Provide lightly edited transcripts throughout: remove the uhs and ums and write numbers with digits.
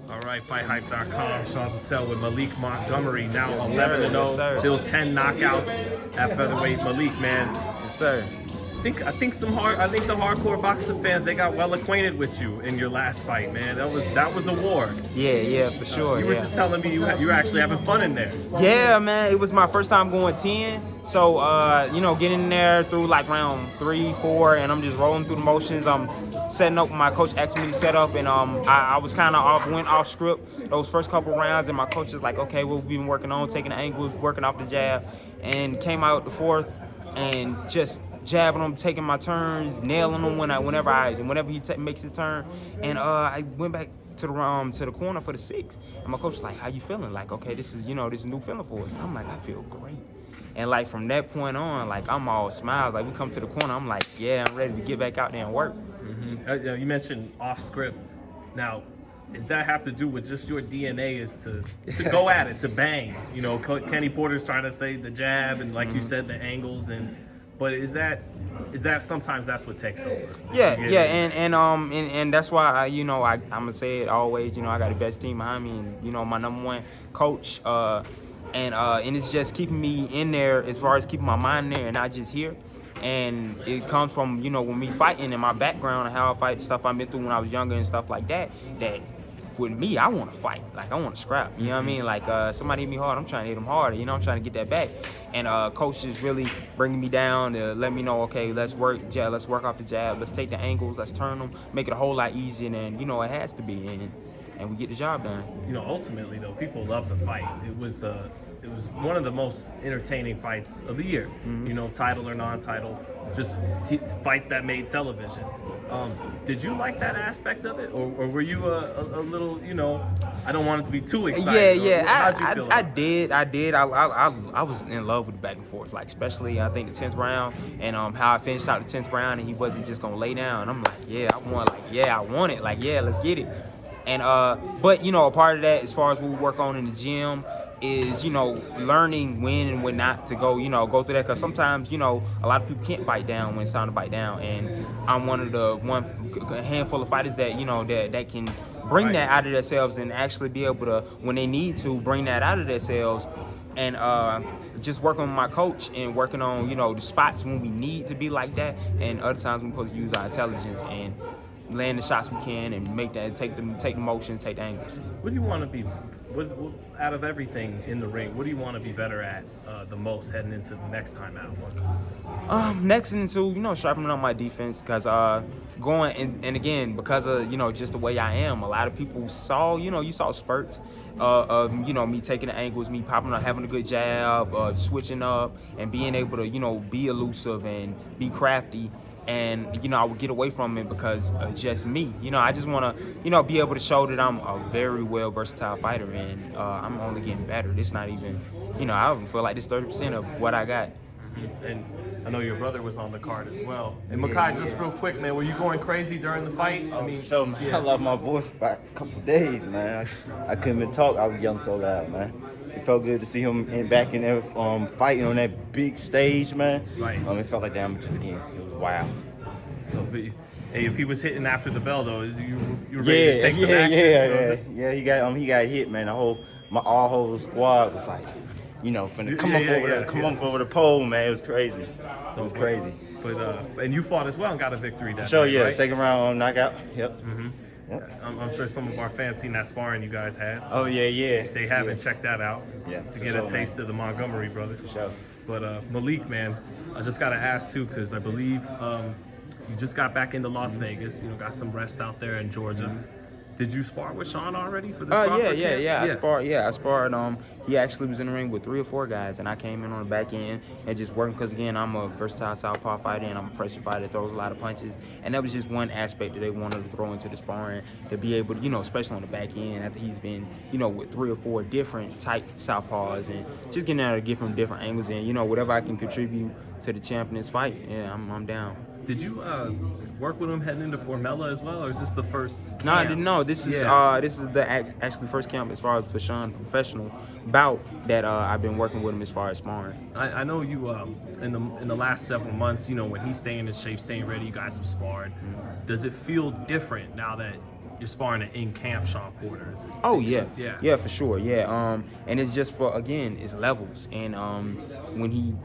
All right, FightHype.com. Shawn Porter with Maliek Montgomery, now Yes, 11-0, yes, sir. still 10 knockouts at featherweight. Maliek, man, Yes, sir. I think the hardcore boxing fans, they got well acquainted with you in your last fight, man. That was a war. Yeah, for sure. You were just telling me you were actually having fun in there. Yeah, man, it was my first time going 10. So, getting in there through like round 3, 4, and I'm just rolling through the motions. I'm setting up. My coach asked me to set up, and I was kind of went off script those first couple rounds, and my coach was like, okay, we've been working on taking the angles, working off the jab, and came out the fourth and just jabbing him, taking my turns, nailing him whenever he makes his turn, and I went back to the corner for the 6, and my coach was like, "How you feeling?" Like, okay, this is a new feeling for us. And I'm like, I feel great, and like from that point on, like I'm all smiles. Like we come to the corner, I'm like, yeah, I'm ready to get back out there and work. You mentioned off script. Now, does that have to do with just your DNA is to go at it, to bang? You know, Kenny Porter's trying to say the jab and like you said, the angles but is that sometimes that's what takes over? Yeah, and that's why I'm gonna say it always. I got the best team behind me, and my #1 coach, and it's just keeping me in there as far as keeping my mind there and not just here. And it comes from when me fighting and my background and how I fight, stuff I've been through when I was younger and stuff like that. That with me, I want to fight. Like I want to scrap. You know what I mean? Like somebody hit me hard, I'm trying to hit them harder. I'm trying to get that back. And coach is really bringing me down to let me know, okay, let's work off the jab, let's take the angles, let's turn them, make it a whole lot easier than it has to be, and we get the job done. Ultimately though, people love the fight. It was one of the most entertaining fights of the year. Title or non-title, just fights that made television. Did you like that aspect of it, or were you a little, I don't want it to be too exciting? Yeah. How'd you feel? I did. I was in love with the back and forth, like especially I think the 10th round and how I finished out the 10th round and he wasn't just gonna lay down. I'm like, yeah, I want it. Like, yeah, let's get it. And but a part of that, as far as what we work on in the gym, is learning when and when not to go go through that, because sometimes a lot of people can't bite down when it's time to bite down, and I'm one of the handful of fighters that that can bring that out of themselves and actually be able to, when they need to, bring that out of themselves. And just working with my coach and working on the spots when we need to be like that, and other times we're supposed to use our intelligence and land the shots we can and take the motion, take the angles. What do you want to be? Out of everything in the ring, what do you want to be better at the most heading into the next time out? Next into sharpening up my defense, because going and again, because of just the way I am, a lot of people saw you saw spurts of me taking the angles, me popping up, having a good jab, switching up, and being able to be elusive and be crafty. And I would get away from it because of just me. I just want to be able to show that I'm a very well versatile fighter, and I'm only getting better. This not even I don't feel like this 30% of what I got. And I know your brother was on the card as well. And Makai, just real quick, man, were you going crazy during the fight? I mean, I lost my voice for a couple of days, man. I couldn't even talk. I was yelling so loud, man. It felt good to see him back in there fighting on that big stage, man. Right. It felt like damages again. It was wild. So, hey, if he was hitting after the bell though, you ready to take some action? Yeah. He got hit, man. Our whole squad was like, finna come up over the pole, man. It was crazy. So it was crazy. But and you fought as well and got a victory that night, right? Second round knockout. Yep. Yep. I'm sure some of our fans seen that sparring you guys had. So yeah. They haven't checked that out. Yeah. To get a taste of the Montgomery brothers. For sure. But Maliek, man, I just gotta ask too, because I believe you just got back into Las Vegas. Got some rest out there in Georgia. Did you spar with Shawn already for this? Yeah. I sparred. He actually was in the ring with 3 or 4 guys, and I came in on the back end and just working, because again, I'm a versatile southpaw fighter and I'm a pressure fighter that throws a lot of punches, and that was just one aspect that they wanted to throw into the sparring, to be able to, especially on the back end after he's been, with 3 or 4 different type southpaws, and just getting out to get from different angles, and whatever I can contribute to the champion's fight, yeah, I'm down. Did you work with him heading into Formella as well, or is this the first camp? No. This is the actually first camp as far as for Shawn professional bout that I've been working with him as far as sparring. I know you in the last several months, when he's staying in shape, staying ready, you guys have sparred. Does it feel different now that you're sparring an in-camp Shawn Porter. Oh yeah, yeah, yeah, for sure, yeah. And it's just for, again, it's levels, and when he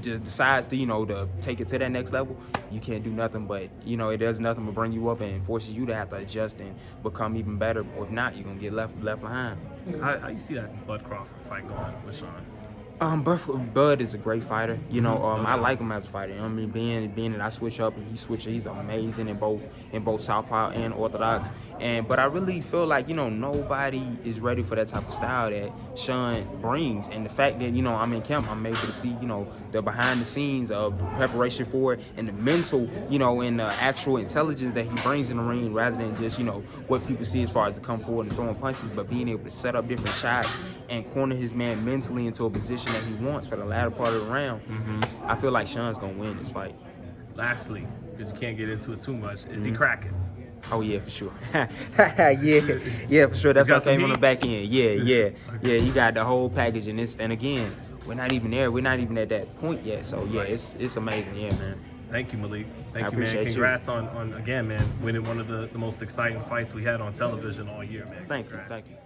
decides to, to take it to that next level, you can't do nothing but, it does nothing but bring you up and forces you to have to adjust and become even better. Or if not, you're gonna get left behind. How you see that Bud Crawford fight going with Shawn? Bud is a great fighter. I like him as a fighter. I mean, being that I switch up and he switches, he's amazing in both southpaw and orthodox. But I really feel like nobody is ready for that type of style that Shawn brings. And the fact that I'm in camp, I'm able to see the behind the scenes of preparation for it, and the mental and the actual intelligence that he brings in the ring, rather than just what people see as far as to come forward and throwing punches, but being able to set up different shots and corner his man mentally into a position that he wants for the latter part of the round. I feel like Shawn's gonna win this fight. Lastly, because you can't get into it too much, is he cracking? Oh yeah, for sure. yeah, for sure. That's what came on the back end. Yeah. He got the whole package, and again, we're not even there. We're not even at that point yet. So yeah, it's amazing. Yeah, man. Thank you, Maliek. Thank you, man. appreciate Congrats on again, man, winning one of the most exciting fights we had on television all year, man. Thank you.